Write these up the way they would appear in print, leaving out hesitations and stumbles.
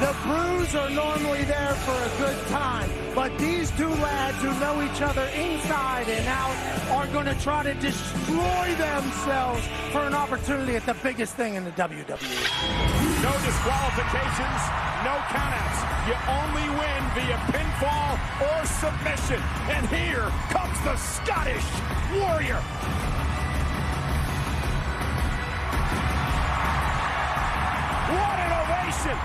The Brews are normally there for a good time, but these two lads who know each other inside and out are going to try to destroy themselves for an opportunity at the biggest thing in the WWE. No disqualifications, no countouts. You only win via pinfall or submission. And here comes the Scottish Warrior. What an ovation!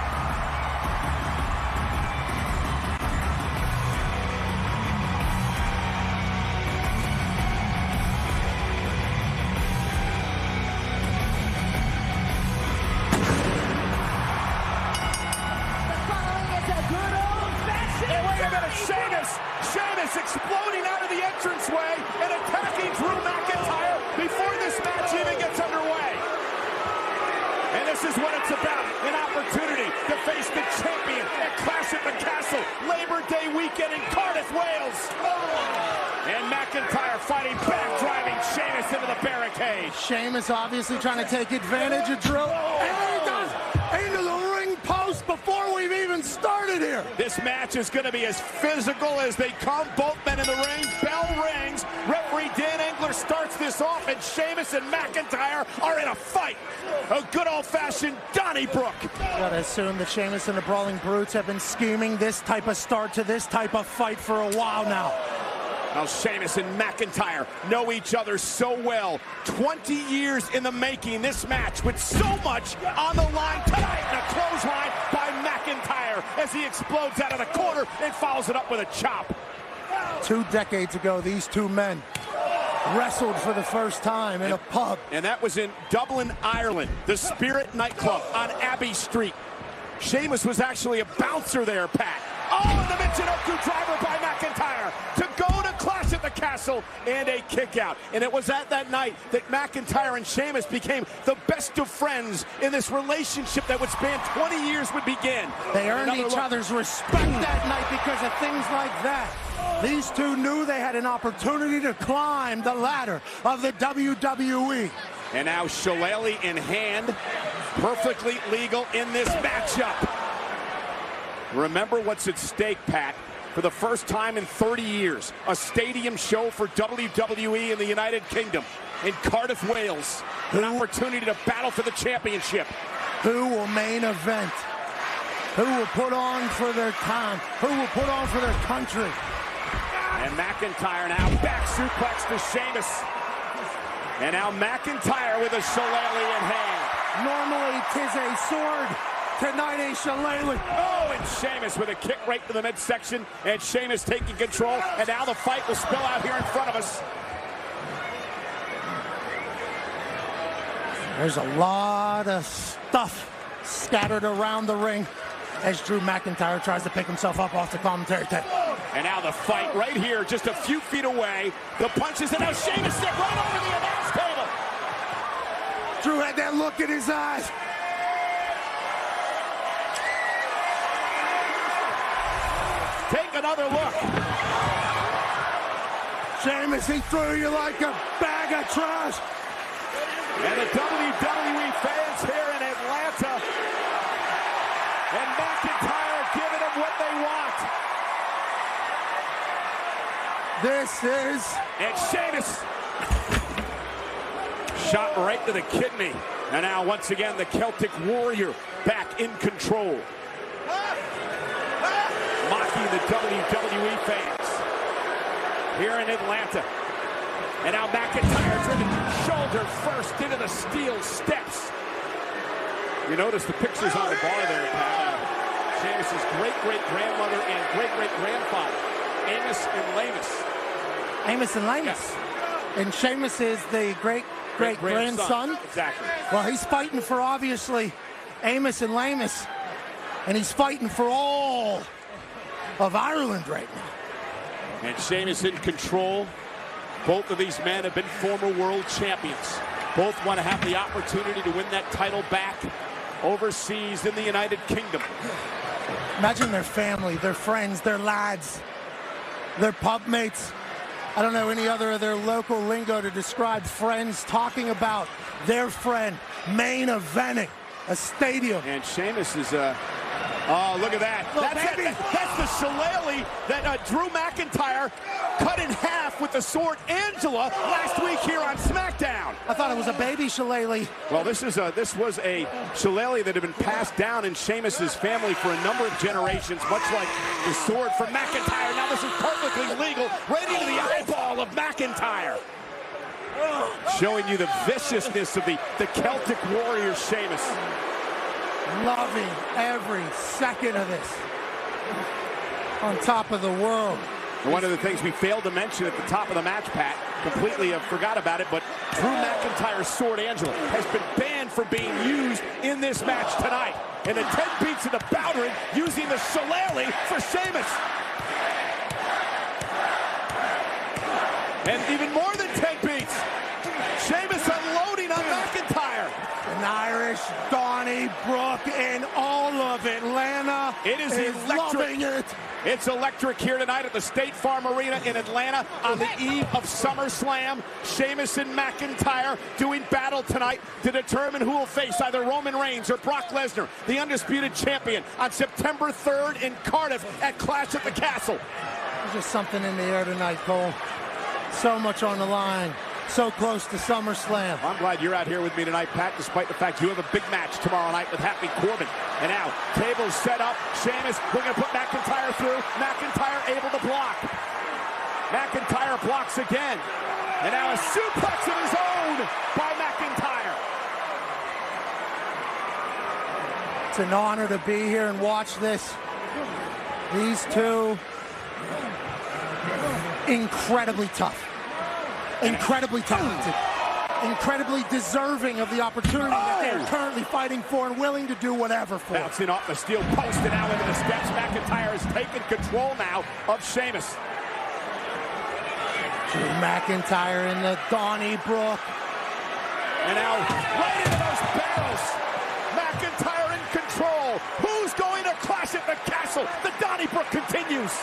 Sheamus exploding out of the entranceway and attacking Drew McIntyre before this match even gets underway. And this is what it's about, an opportunity to face the champion at Clash at the Castle, Labor Day weekend in Cardiff, Wales. And McIntyre fighting back, driving Sheamus into the barricade. Sheamus obviously trying to take advantage of Drew. And he does into the ring post before we've even started here. This match is going to be as physical as they come. Both men in the ring. Bell rings. Referee Dan Engler starts this off, and Sheamus and McIntyre are in a fight. A good old-fashioned Donnybrook. Gotta assume that Sheamus and the Brawling Brutes have been scheming this type of start to this type of fight for a while now. Now Sheamus and McIntyre know each other so well. 20 years in the making, this match with so much on the line tonight. And a clothesline by McIntyre as he explodes out of the corner and follows it up with a chop. 2 decades ago, these two men wrestled for the first time in a pub. And that was in Dublin, Ireland, the Spirit nightclub on Abbey Street. Sheamus was actually a bouncer there, Pat. Oh, and the Michinoku driver by McIntyre to go to Clash at the Castle and a kick out. And it was at that night that McIntyre and Sheamus became the best of friends in this relationship that would span 20 years would begin. They earned each other's respect that night because of things like that. These two knew they had an opportunity to climb the ladder of the WWE. And now Shillelagh in hand, perfectly legal in this matchup. Remember what's at stake, Pat. For the first time in 30 years, a stadium show for WWE in the United Kingdom, in Cardiff, Wales. An opportunity to battle for the championship. Who will main event? Who will put on for their time? Who will put on for their country? And McIntyre now back suplex to Sheamus. And now McIntyre with a Shillelagh in hand. Normally, 'tis a sword. Tonight, a Shillelagh. Oh, and Sheamus with a kick right to the midsection. And Sheamus taking control. And now the fight will spill out here in front of us. There's a lot of stuff scattered around the ring as Drew McIntyre tries to pick himself up off the commentary table. And now the fight right here, just a few feet away. The punches, and now Sheamus sit right over the announce table. Drew had that look in his eyes. Take another look. Sheamus, he threw you like a bag of trash. And the WWE fans here in Atlanta. And McIntyre giving them what they want. This is... And Sheamus. Shot right to the kidney. And now once again the Celtic Warrior back in control. Mocking the WWE fans here in Atlanta. And now McIntyre driven shoulder first into the steel steps. You notice the pictures on the bar there, Pat. Sheamus' great-great-grandmother and great-great-grandfather, Amos and Lamus. Amos and Lamus. Yes. And Sheamus is the great-great-grandson. Exactly. Well, he's fighting for, obviously, Amos and Lamus. And he's fighting for all of Ireland right now. And Sheamus in control. Both of these men have been former world champions. Both want to have the opportunity to win that title back overseas in the United Kingdom. Imagine their family, their friends, their lads, their pub mates. I don't know any other of their local lingo to describe friends talking about their friend main eventing a stadium. And Sheamus is Oh, look at that. Look, That's the shillelagh that Drew McIntyre cut in half with the sword Angela last week here on SmackDown. I thought it was a baby shillelagh. Well, this was a shillelagh that had been passed down in Sheamus's family for a number of generations, much like the sword from McIntyre. Now this is perfectly legal, right into the eyeball of McIntyre. Showing you the viciousness of the Celtic warrior Sheamus. Loving every second of this. On top of the world. And one of the things we failed to mention at the top of the match, Pat, completely forgot about it, but Drew McIntyre's sword Angela has been banned from being used in this match tonight. And the 10 beats of the Bowdering using the shillelagh for Sheamus. And even more than 10 beats. Sheamus unloading on McIntyre. An Irish, Donnie, Brooke, and all of Atlanta is loving it. It's electric here tonight at the State Farm Arena in Atlanta on the eve of SummerSlam. Sheamus and McIntyre doing battle tonight to determine who will face either Roman Reigns or Brock Lesnar, the undisputed champion, on September 3rd in Cardiff at Clash at the Castle. There's just something in the air tonight, Cole. So much on the line. So close to SummerSlam. I'm glad you're out here with me tonight, Pat, despite the fact you have a big match tomorrow night with Happy Corbin. And now, tables set up. Sheamus, we're going to put McIntyre through. McIntyre able to block. McIntyre blocks again. And now a suplex of his own by McIntyre. It's an honor to be here and watch this. These two, incredibly tough. Incredibly talented, incredibly deserving of the opportunity that they're currently fighting for and willing to do whatever for. Bouncing off the steel post and out into the steps. McIntyre has taken control now of Sheamus. Drew McIntyre in the Donnybrook. And now right into those barrels. McIntyre in control. Who's going to Clash at the Castle? The Donnybrook continues.